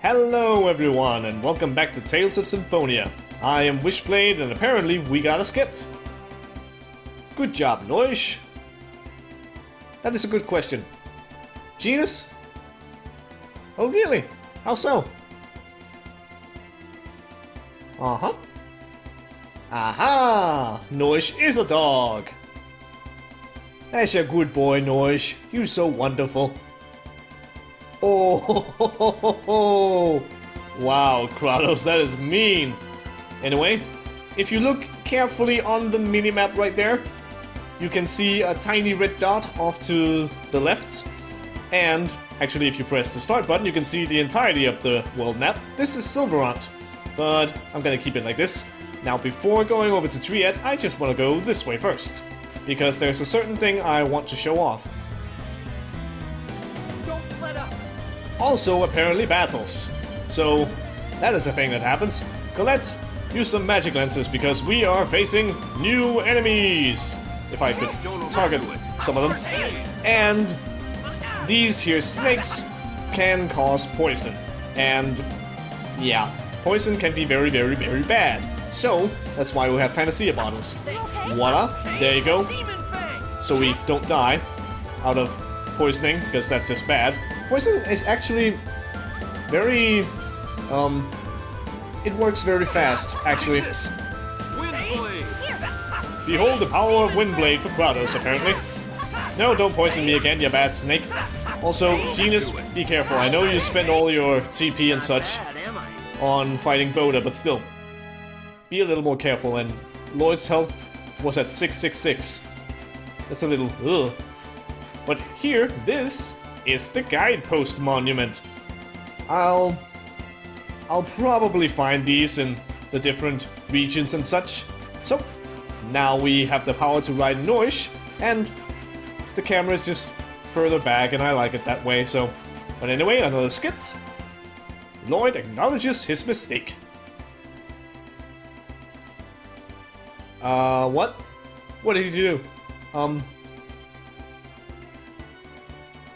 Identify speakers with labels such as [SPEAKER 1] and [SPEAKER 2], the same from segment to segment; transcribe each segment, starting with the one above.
[SPEAKER 1] Hello everyone and welcome back to Tales of Symphonia. I am Wishblade and apparently we got a skit. Good job, Noish. That is a good question. Genus? Oh really? How so? Uh-huh. Aha! Noish is a dog. That's a good boy, Noish. You're so wonderful. Oh, wow, Kratos, that is mean. Anyway, if you look carefully on the minimap right there, you can see a tiny red dot off to the left. And actually, if you press the start button, you can see the entirety of the world map. This is Silverant, but I'm gonna keep it like this. Now, before going over to Triad, I just want to go this way first, because there's a certain thing I want to show off. Also, apparently battles. So, that is a thing that happens. Colette, use some magic lenses because we are facing new enemies. If I could target some of them. And these here snakes can cause poison. And yeah, poison can be very, very, very bad. So, that's why we have Panacea bottles. Voila, there you go. So we don't die out of poisoning, because that's just bad. Poison is actually very, it works very fast, actually. Behold the power of Windblade for Kratos, apparently. No, don't poison me again, you bad snake. Also, Genus, be careful. I know you spend all your TP and such on fighting Boda, but still. Be a little more careful, and Lloyd's health was at 666. That's a little, ugh. But here, this is the Guidepost Monument. I'll probably find these in the different regions and such. So, now we have the power to ride Noish, and the camera is just further back, and I like it that way, so... But anyway, another skit. Lloyd acknowledges his mistake. What? What did he do?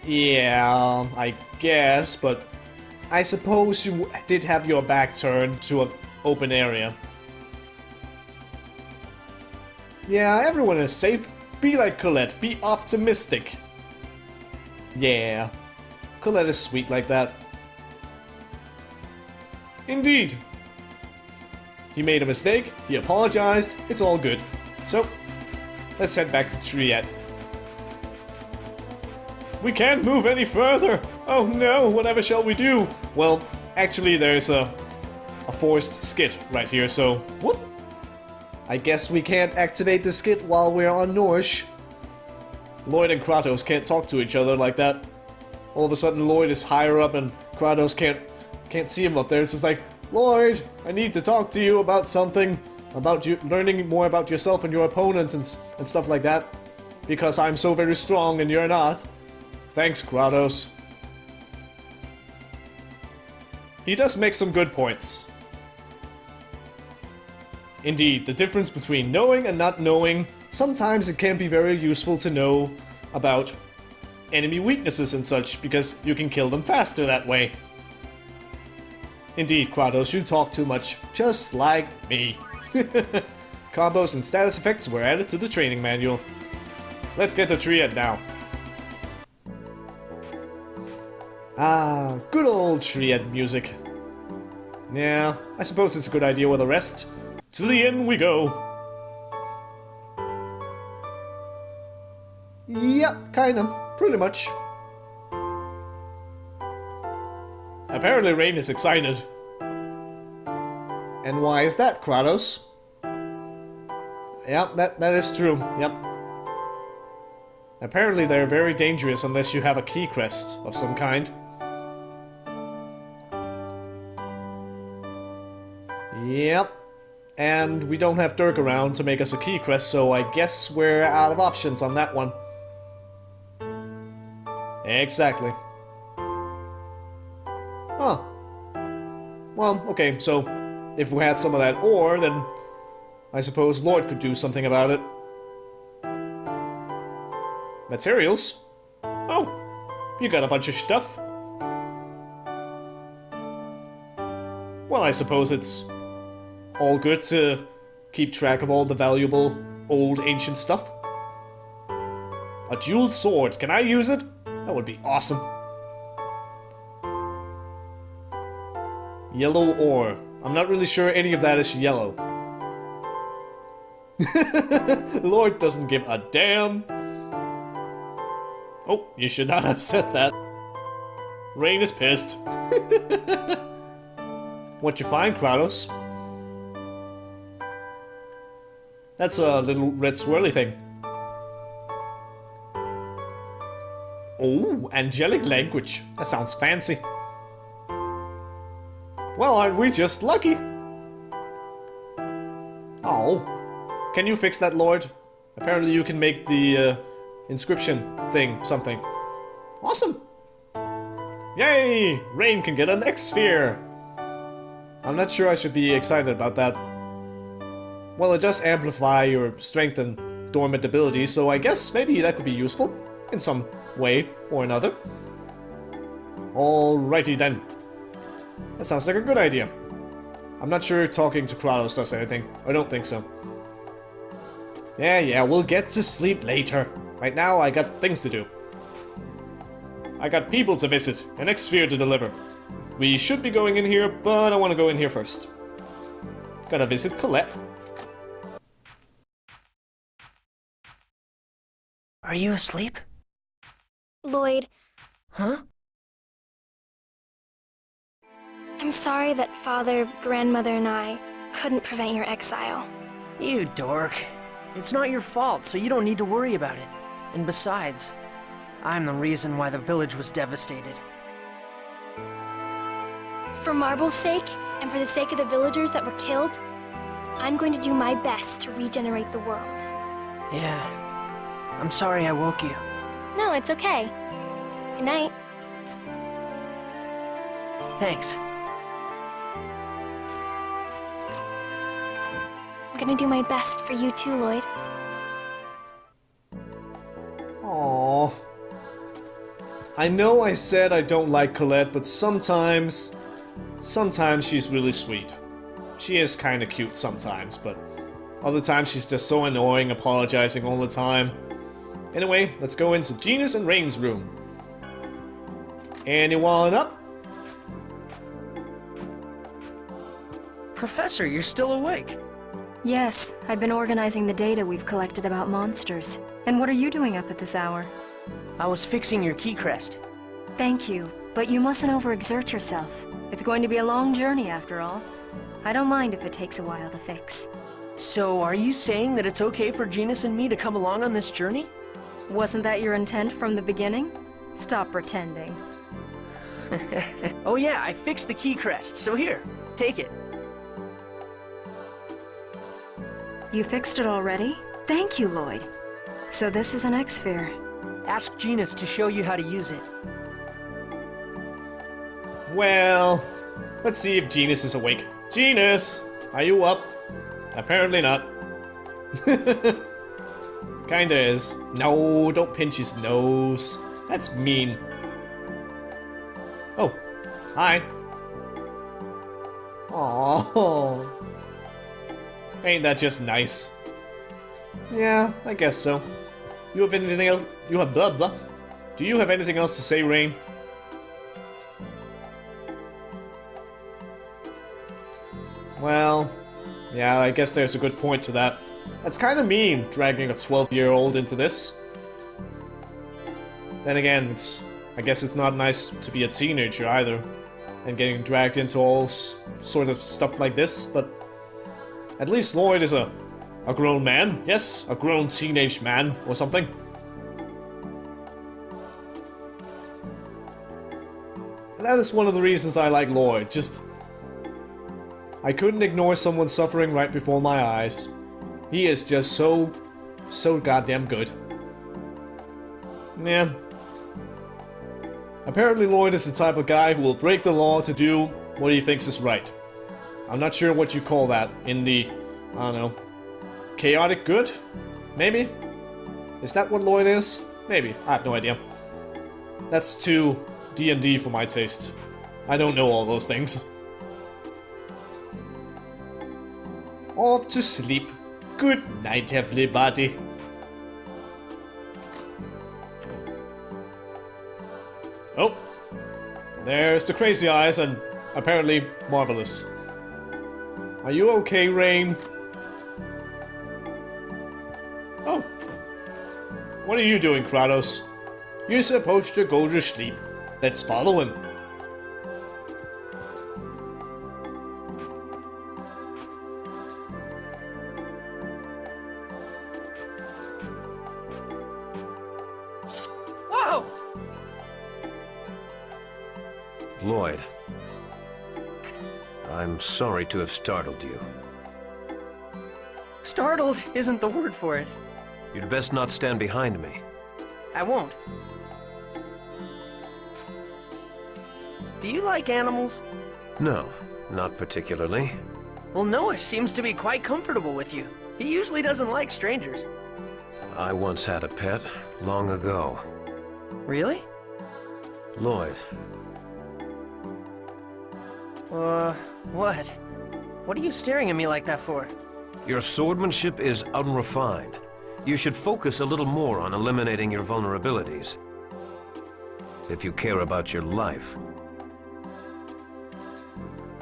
[SPEAKER 1] Yeah, I guess, but I suppose you did have your back turned to an open area. Yeah, everyone is safe. Be like Colette, be optimistic. Yeah, Colette is sweet like that. Indeed. He made a mistake, he apologized, it's all good. So, let's head back to Triad. We can't move any further! Oh no, whatever shall we do? Well, actually there's a forced skit right here, so... Whoop! I guess we can't activate the skit while we're on Norsh. Lloyd and Kratos can't talk to each other like that. All of a sudden Lloyd is higher up and Kratos can't see him up there. It's just like, Lloyd, I need to talk to you about something. About you learning more about yourself and your opponents and stuff like that. Because I'm so very strong and you're not. Thanks, Kratos. He does make some good points. Indeed, the difference between knowing and not knowing, sometimes it can be very useful to know about enemy weaknesses and such, because you can kill them faster that way. Indeed, Kratos, you talk too much, just like me. Combos and status effects were added to the training manual. Let's get to Triad now. Ah, good old Triad music. Yeah, I suppose it's a good idea with the rest. To the end we go. Yep, kinda. Pretty much. Apparently Rain is excited. And why is that, Kratos? Yep, that is true, yep. Apparently they're very dangerous unless you have a key crest of some kind. Yep. And we don't have Dirk around to make us a key crest, so I guess we're out of options on that one. Exactly. Huh. Well, okay, so if we had some of that ore, then I suppose Lloyd could do something about it. Materials? Oh, you got a bunch of stuff. Well, I suppose it's all good to keep track of all the valuable, old, ancient stuff. A jeweled sword. Can I use it? That would be awesome. Yellow ore. I'm not really sure any of that is yellow. Lord doesn't give a damn. Oh, you should not have said that. Rain is pissed. What you find, Kratos? That's a little red swirly thing. Oh, angelic language. That sounds fancy. Well, aren't we just lucky? Oh. Can you fix that, Lord? Apparently you can make the inscription thing something. Awesome! Yay! Rain can get an X-Sphere! I'm not sure I should be excited about that. Well, it does amplify your strength and dormant abilities, so I guess maybe that could be useful in some way or another. Alrighty then. That sounds like a good idea. I'm not sure talking to Kratos does anything. I don't think so. Yeah, we'll get to sleep later. Right now, I got things to do. I got people to visit, an X-Sphere to deliver. We should be going in here, but I want to go in here first. Gotta visit Colette.
[SPEAKER 2] Are you asleep?
[SPEAKER 3] Lloyd.
[SPEAKER 2] Huh?
[SPEAKER 3] I'm sorry that Father, Grandmother, and I couldn't prevent your exile.
[SPEAKER 2] You dork. It's not your fault, so you don't need to worry about it. And besides, I'm the reason why the village was devastated.
[SPEAKER 3] For Marble's sake, and for the sake of the villagers that were killed, I'm going to do my best to regenerate the world.
[SPEAKER 2] Yeah. I'm sorry I woke you.
[SPEAKER 3] No, it's okay. Good night.
[SPEAKER 2] Thanks.
[SPEAKER 3] I'm gonna do my best for you too, Lloyd.
[SPEAKER 1] Aww. I know I said I don't like Colette, but sometimes she's really sweet. She is kinda cute sometimes, but other times she's just so annoying, apologizing all the time. Anyway, let's go into Genis and Rain's room. Anyone up?
[SPEAKER 2] Professor, you're still awake.
[SPEAKER 4] Yes, I've been organizing the data we've collected about monsters. And what are you doing up at this hour?
[SPEAKER 2] I was fixing your key crest.
[SPEAKER 4] Thank you, but you mustn't overexert yourself. It's going to be a long journey after all. I don't mind if it takes a while to fix.
[SPEAKER 2] So, are you saying that it's okay for Genis and me to come along on this journey?
[SPEAKER 4] Wasn't that your intent from the beginning? Stop pretending.
[SPEAKER 2] Oh yeah, I fixed the key crest, so here, take it.
[SPEAKER 4] You fixed it already? Thank you, Lloyd. So this is an X-Sphere.
[SPEAKER 2] Ask Genis to show you how to use it.
[SPEAKER 1] Well, let's see if Genis is awake. Genis, are you up? Apparently not. Kinda is. No, don't pinch his nose. That's mean. Oh, hi. Aww. Ain't that just nice? Yeah, I guess so. You have anything else? You have blah blah. Do you have anything else to say, Rain? Well, yeah, I guess there's a good point to that. That's kind of mean, dragging a 12-year-old into this. Then again, I guess it's not nice to be a teenager either, and getting dragged into all sort of stuff like this, but at least Lloyd is a grown man. Yes, a grown teenage man or something. And that is one of the reasons I like Lloyd. Just, I couldn't ignore someone suffering right before my eyes. He is just so goddamn good. Yeah. Apparently Lloyd is the type of guy who will break the law to do what he thinks is right. I'm not sure what you call that in the, I don't know, chaotic good? Maybe? Is that what Lloyd is? Maybe. I have no idea. That's too D&D for my taste. I don't know all those things. off to sleep. Good night, everybody. Oh, there's the Crazy Eyes and apparently Marvelous. Are you okay, Rain? Oh. What are you doing, Kratos? You're supposed to go to sleep. Let's follow him.
[SPEAKER 2] Whoa!
[SPEAKER 5] Lloyd. I'm sorry to have startled you.
[SPEAKER 2] Startled isn't the word for it.
[SPEAKER 5] You'd best not stand behind me.
[SPEAKER 2] I won't. Do you like animals?
[SPEAKER 5] No, not particularly.
[SPEAKER 2] Well, Noah seems to be quite comfortable with you. He usually doesn't like strangers.
[SPEAKER 5] I once had a pet, long ago.
[SPEAKER 2] Really?
[SPEAKER 5] Lloyd.
[SPEAKER 2] What? What are you staring at me like that for?
[SPEAKER 5] Your swordsmanship is unrefined. You should focus a little more on eliminating your vulnerabilities. If you care about your life.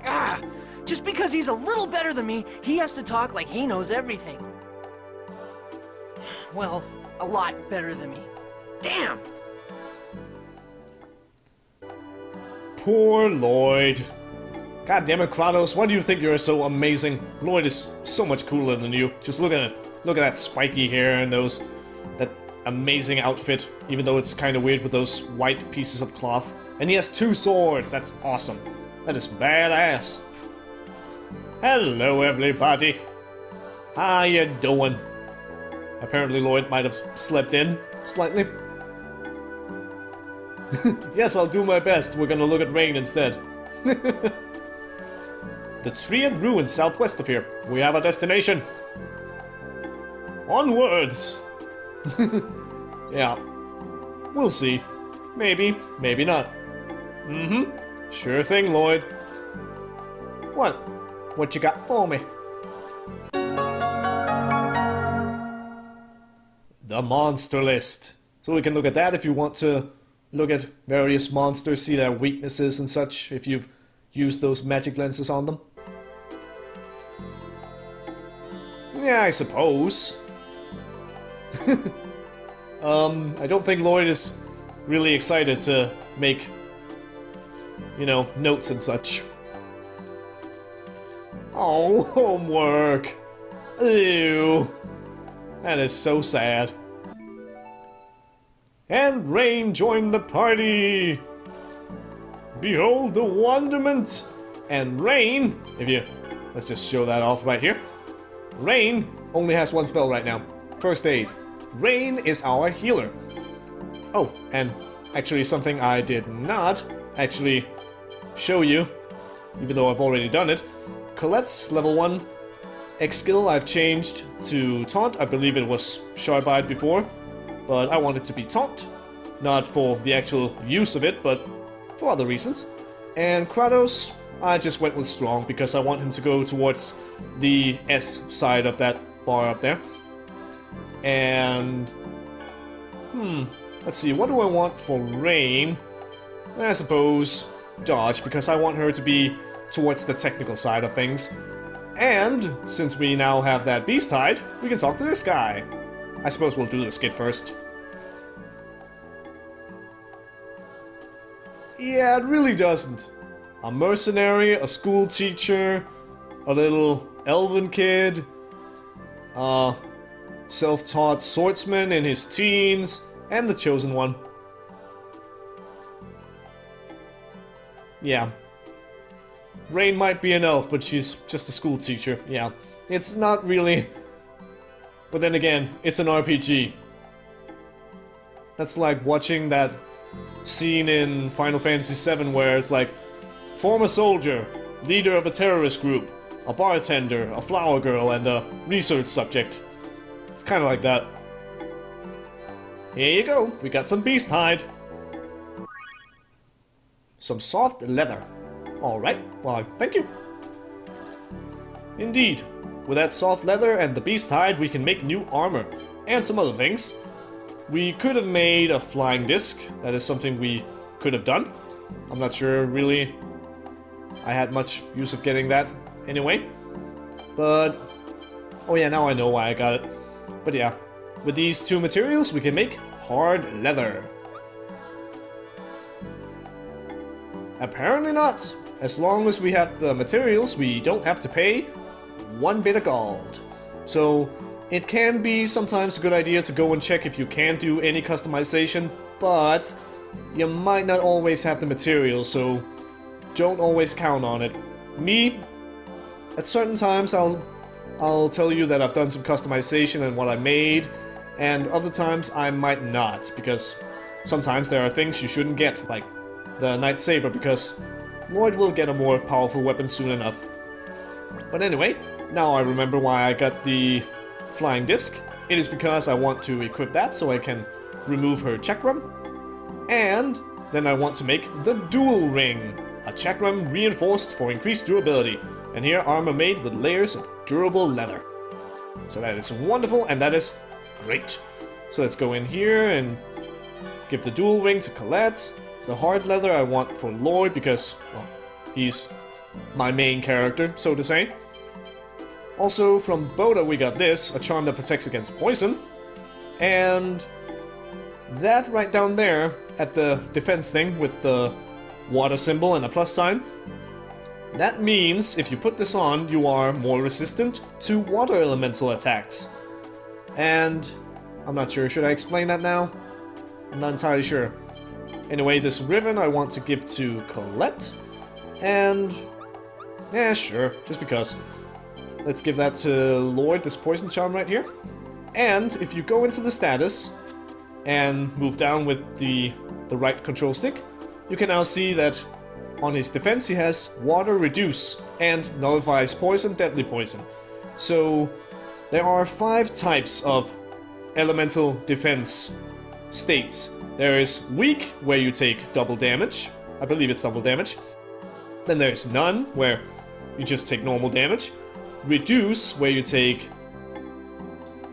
[SPEAKER 2] Ah! Just because he's a little better than me, he has to talk like he knows everything. Well, a lot better than me. Damn!
[SPEAKER 1] Poor Lloyd. God damn it, Kratos, why do you think you're so amazing? Lloyd is so much cooler than you. Just look at it. Look at that spiky hair and that amazing outfit, even though it's kind of weird with those white pieces of cloth. And he has 2 swords. That's awesome. That is badass. Hello, everybody. How you doing? Apparently Lloyd might have slept in slightly. Yes, I'll do my best. We're gonna look at Rain instead. The Triad Ruins southwest of here. We have a destination. Onwards! Yeah. We'll see. Maybe, maybe not. Mm-hmm. Sure thing, Lloyd. What? What you got for me? The monster list. So we can look at that if you want to look at various monsters, see their weaknesses and such, if you've used those magic lenses on them. Yeah, I suppose. I don't think Lloyd is really excited to make, you know, notes and such. Oh, homework! Ew. That is so sad. And Rain joined the party! Behold the wonderment! And Rain, let's just show that off right here. Rain only has 1 spell right now. First Aid. Rain is our healer. Oh, and actually something I did not actually show you, even though I've already done it. Colette's level 1 X skill I've changed to Taunt. I believe it was Sharp-Eyed before, but I want it to be Taunt. Not for the actual use of it, but for other reasons. And Kratos, I just went with Strong because I want him to go towards the S side of that bar up there. And let's see, what do I want for Rain? I suppose Dodge, because I want her to be towards the technical side of things. And since we now have that beast hide, we can talk to this guy. I suppose we'll do the skit first. Yeah, it really doesn't. A mercenary, a school teacher, a little elven kid, self-taught swordsman in his teens, and the chosen one. Yeah. Rain might be an elf, but she's just a school teacher. Yeah. It's not really... But then again, it's an RPG. That's like watching that scene in Final Fantasy VII where it's like, former soldier, leader of a terrorist group, a bartender, a flower girl, and a research subject. It's kind of like that. Here you go, we got some beast hide. Some soft leather. Alright, well, thank you. Indeed, with that soft leather and the beast hide, we can make new armor and some other things. We could have made a flying disc. That is something we could have done. I'm not sure really I had much use of getting that anyway. But oh yeah, now I know why I got it. But yeah, with these two materials we can make hard leather. Apparently not. As long as we have the materials, we don't have to pay 1 bit of gold. So it can be sometimes a good idea to go and check if you can do any customization, but you might not always have the materials, so don't always count on it. Me, at certain times I'll tell you that I've done some customization and what I made, and other times I might not, because sometimes there are things you shouldn't get, like the Knight Saber, because Lloyd will get a more powerful weapon soon enough. But anyway, now I remember why I got the flying disc. It is because I want to equip that so I can remove her chakram. And then I want to make the dual ring, a chakram reinforced for increased durability. And here armor made with layers of durable leather. So that is wonderful and that is great. So let's go in here and give the dual ring to Colette. The hard leather I want for Lloyd because, well, he's my main character, so to say. Also from Boda we got this, a charm that protects against poison. And that right down there at the defense thing with the water symbol and a plus sign. That means if you put this on, you are more resistant to water elemental attacks. And I'm not sure, should I explain that now? I'm not entirely sure. Anyway, this ribbon I want to give to Colette. And yeah, sure, just because. Let's give that to Lloyd, this poison charm right here. And if you go into the status and move down with the right control stick, you can now see that on his defense he has water reduce and nullifies poison, deadly poison. So there are 5 types of elemental defense states. There is weak, where you take double damage. I believe it's double damage. Then there's none, where you just take normal damage. Reduce, where you take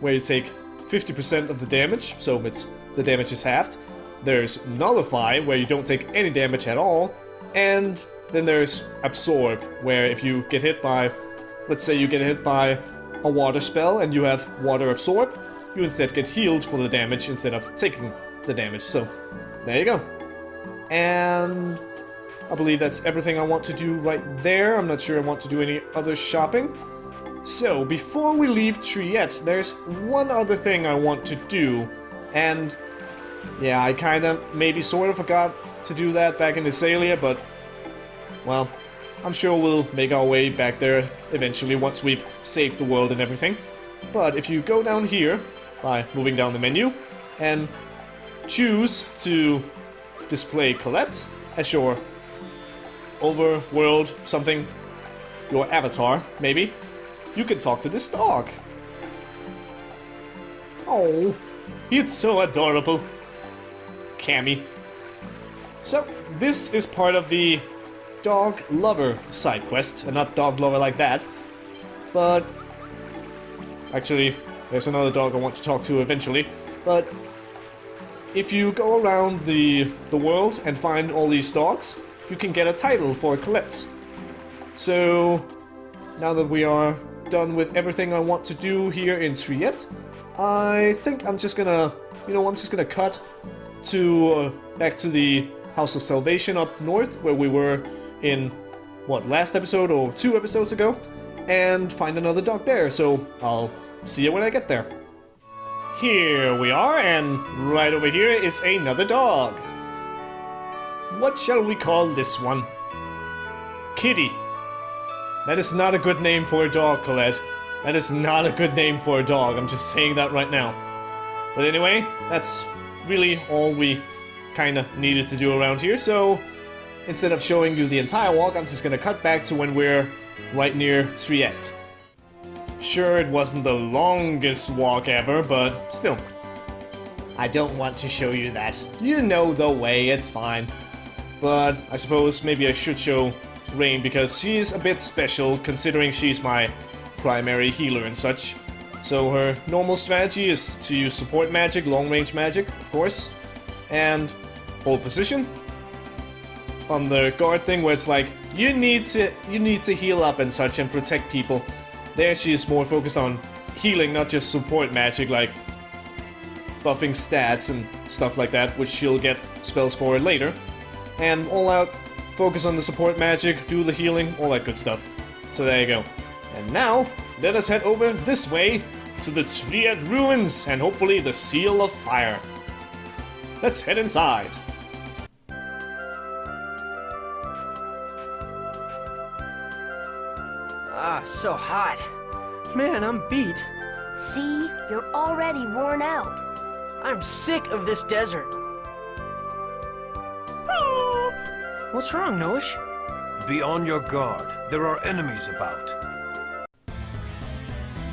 [SPEAKER 1] 50% of the damage, so the damage is halved. There's nullify, where you don't take any damage at all. And then there's absorb, where if you get hit by, let's say you get hit by a water spell and you have water absorb, you instead get healed for the damage instead of taking the damage. So there you go. And I believe that's everything I want to do right there. I'm not sure I want to do any other shopping. So before we leave Triette, there's one other thing I want to do. And yeah, I kinda maybe sort of forgot to do that back in Thessalia, but well, I'm sure we'll make our way back there eventually once we've saved the world and everything. But if you go down here by moving down the menu and choose to display Colette as your overworld something, your avatar maybe, you can talk to this dog. Oh, it's so adorable. Cammy. So, this is part of the dog lover side quest, and not dog lover like that, but actually there's another dog I want to talk to eventually. But if you go around the world and find all these dogs, you can get a title for Colette. So now that we are done with everything I want to do here in Triette, I think I'm just gonna, I'm just gonna cut to back to the House of Salvation up north, where we were in, last episode or 2 episodes ago, and find another dog there, so I'll see you when I get there. Here we are, and right over here is another dog. What shall we call this one? Kitty. That is not a good name for a dog, Colette. That is not a good name for a dog, I'm just saying that right now. But anyway, that's really all we kinda needed to do around here, so instead of showing you the entire walk, I'm just gonna cut back to when we're right near Triette. Sure, it wasn't the longest walk ever, but still. I don't want to show you that. You know the way, it's fine. But I suppose maybe I should show Rain, because she's a bit special, considering she's my primary healer and such. So her normal strategy is to use support magic, long-range magic, of course, and hold position. On the guard thing where it's like, you need to heal up and such and protect people. There she is more focused on healing, not just support magic like buffing stats and stuff like that, which she'll get spells for later. And all out focus on the support magic, do the healing, all that good stuff. So there you go. And now, let us head over this way to the Triad Ruins and hopefully the Seal of Fire. Let's head inside.
[SPEAKER 2] Ah, so hot. Man, I'm beat.
[SPEAKER 6] See? You're already worn out.
[SPEAKER 2] I'm sick of this desert. What's wrong, Noish?
[SPEAKER 5] Be on your guard. There are enemies about.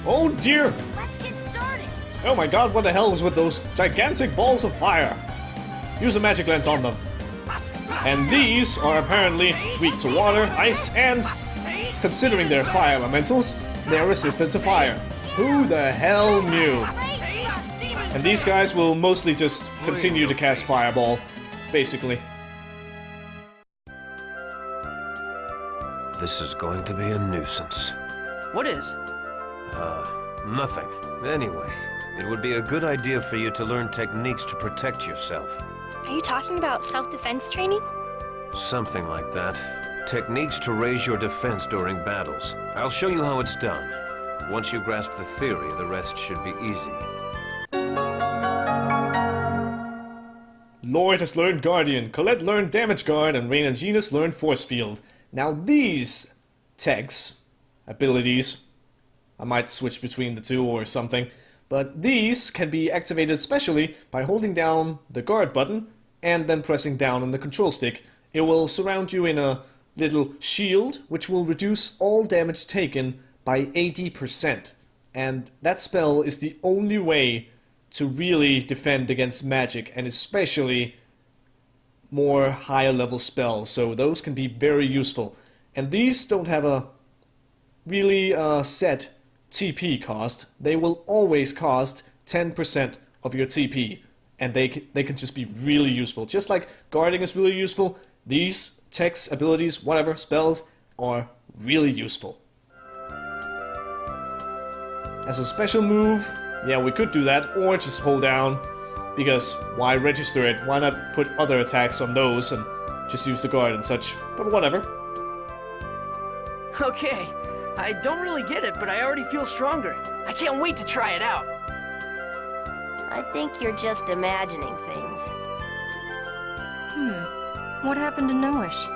[SPEAKER 1] Oh dear!
[SPEAKER 6] Let's get started.
[SPEAKER 1] Oh my god, what the hell is with those gigantic balls of fire? Use a magic lens on them. And these are apparently weak to water, ice, and considering they're fire elementals, they're resistant to fire. Who the hell knew? And these guys will mostly just continue to cast fireball, basically.
[SPEAKER 5] This is going to be a nuisance.
[SPEAKER 2] What is?
[SPEAKER 5] Nothing. Anyway, it would be a good idea for you to learn techniques to protect yourself.
[SPEAKER 3] Are you talking about self-defense training?
[SPEAKER 5] Something like that. Techniques to raise your defense during battles. I'll show you how it's done. Once you grasp the theory, the rest should be easy.
[SPEAKER 1] Lloyd has learned Guardian, Colette learned Damage Guard, and Rain and Genus learned Force Field. Now these techs, abilities, I might switch between the two or something, but these can be activated specially by holding down the guard button and then pressing down on the control stick. It will surround you in a little shield, which will reduce all damage taken by 80%. And that spell is the only way to really defend against magic, and especially more higher level spells, so those can be very useful. And these don't have a really set TP cost. They will always cost 10% of your TP, and they can just be really useful. Just like guarding is really useful, these techs, abilities, whatever, spells are really useful. As a special move, yeah, we could do that, or just hold down, because why register it? Why not put other attacks on those and just use the guard and such? But whatever.
[SPEAKER 2] Okay, I don't really get it, but I already feel stronger. I can't wait to try it out.
[SPEAKER 6] I think you're just imagining things.
[SPEAKER 4] What happened to Noish?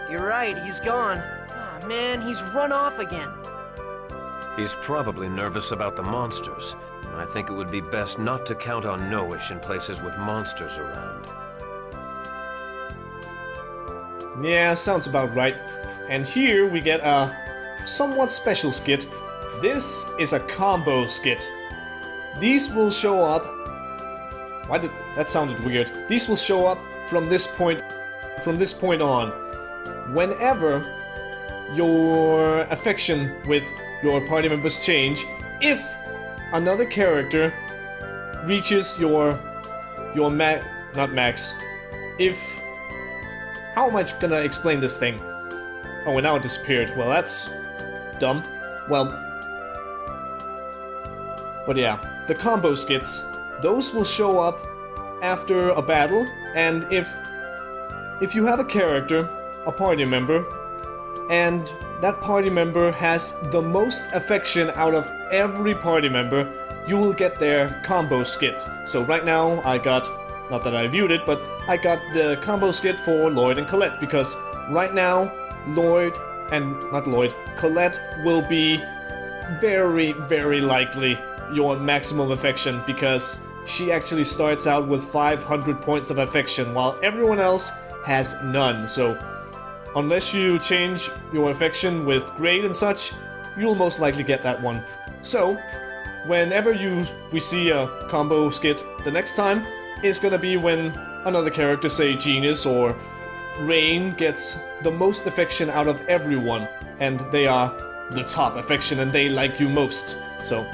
[SPEAKER 2] You're right, he's gone. Aw, man, he's run off again.
[SPEAKER 5] He's probably nervous about the monsters. I think it would be best not to count on Noish in places with monsters around.
[SPEAKER 1] Yeah, sounds about right. And here we get a somewhat special skit. This is a combo skit. These will show up... that sounded weird. These will show up from this point on. Whenever your affection with your party members change, if another character reaches your not max. If... How am I gonna explain this thing? Oh, and now it disappeared. Well, that's dumb. Well... But yeah, the combo skits, those will show up after a battle, and if you have a character, a party member, and that party member has the most affection out of every party member, you will get their combo skit. So right now I got, not that I viewed it, but I got the combo skit for Lloyd and Colette, because right now Colette will be very, very likely your maximum affection, because she actually starts out with 500 points of affection, while everyone else has none. So unless you change your affection with grade and such, you'll most likely get that one. So, whenever we see a combo skit the next time, is gonna be when another character, say Genus or Rain gets the most affection out of everyone, and they are the top affection and they like you most. So,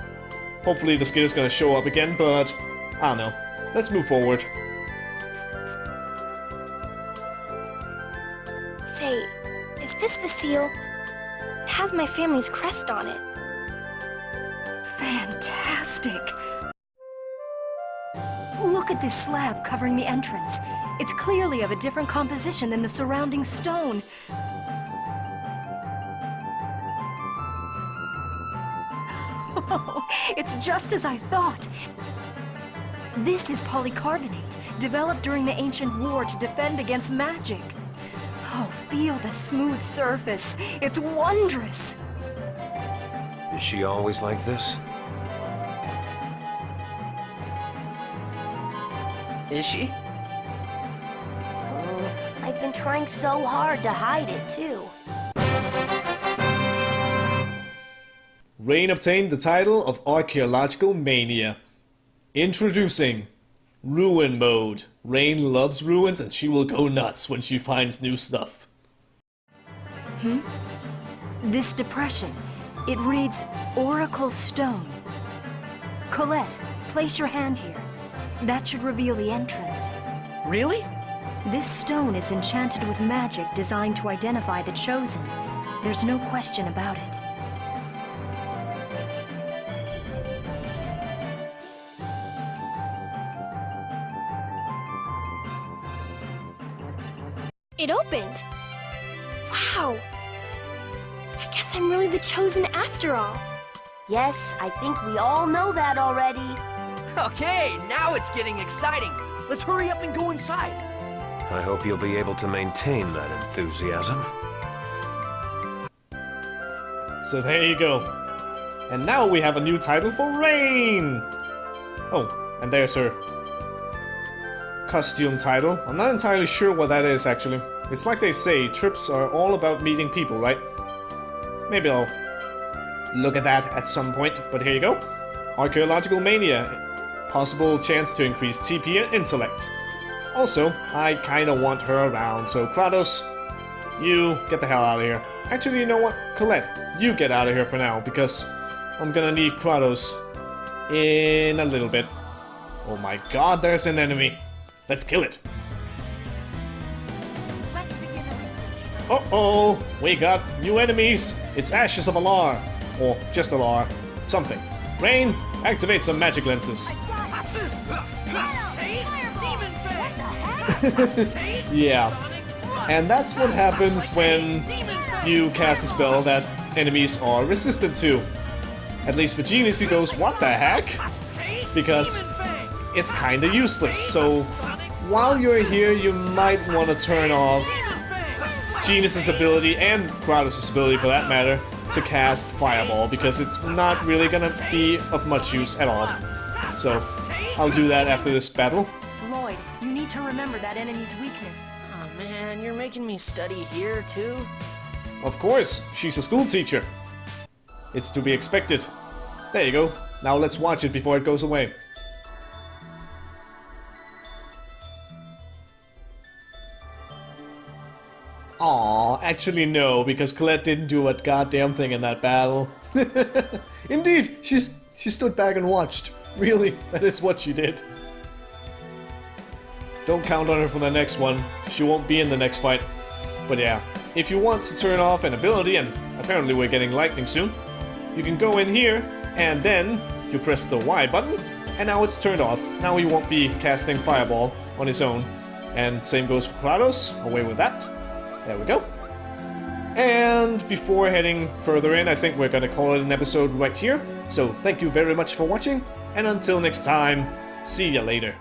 [SPEAKER 1] hopefully the skill is gonna show up again, but I don't know. Let's move forward.
[SPEAKER 3] Say, is this the seal? It has my family's crest on it.
[SPEAKER 4] Fantastic! Look at this slab covering the entrance. It's clearly of a different composition than the surrounding stone. Oh, it's just as I thought. This is polycarbonate, developed during the ancient war to defend against magic. Oh, feel the smooth surface. It's wondrous.
[SPEAKER 5] Is she always like this?
[SPEAKER 2] Is she?
[SPEAKER 6] I've been trying so hard to hide it, too.
[SPEAKER 1] Rain obtained the title of Archaeological Mania. Introducing Ruin Mode. Rain loves ruins and she will go nuts when she finds new stuff.
[SPEAKER 4] This depression, it reads Oracle Stone. Colette, place your hand here. That should reveal the entrance.
[SPEAKER 2] Really?
[SPEAKER 4] This stone is enchanted with magic designed to identify the Chosen. There's no question about it.
[SPEAKER 3] It opened! Wow! I guess I'm really the Chosen after all.
[SPEAKER 6] Yes, I think we all know that already.
[SPEAKER 2] Okay, now it's getting exciting. Let's hurry up and go inside.
[SPEAKER 5] I hope you'll be able to maintain that enthusiasm.
[SPEAKER 1] So there you go. And now we have a new title for Rain! Oh, and there's her costume title. I'm not entirely sure what that is, actually. It's like they say, trips are all about meeting people, right? Maybe I'll look at that at some point, but here you go. Archaeological Mania. Possible chance to increase TP and intellect. Also, I kinda want her around, so Kratos, you get the hell out of here. Actually, you know what? Colette, you get out of here for now, because I'm gonna need Kratos in a little bit. Oh my god, there's an enemy. Let's kill it. Uh-oh, we got new enemies. It's Ashes of Alar, or just Alar, something. Rain, activate some magic lenses. Yeah, and that's what happens when you cast a spell that enemies are resistant to. At least for Genius, he goes, what the heck? Because it's kinda useless, so while you're here, you might want to turn off Genius's ability, and Kratos' ability for that matter, to cast Fireball, because it's not really gonna be of much use at all. So, I'll do that after this battle.
[SPEAKER 4] Lloyd, you need to remember that enemy's weakness.
[SPEAKER 2] Oh man, you're making me study here too?
[SPEAKER 1] Of course, she's a school teacher. It's to be expected. There you go. Now let's watch it before it goes away. Aw, actually no, because Colette didn't do a goddamn thing in that battle. Indeed, she stood back and watched. Really, that is what she did. Don't count on her for the next one. She won't be in the next fight. But yeah, if you want to turn off an ability, and apparently we're getting lightning soon, you can go in here, and then you press the Y button, and now it's turned off. Now he won't be casting Fireball on his own. And same goes for Kratos. Away with that. There we go. And before heading further in, I think we're gonna call it an episode right here. So thank you very much for watching, and until next time, see ya later.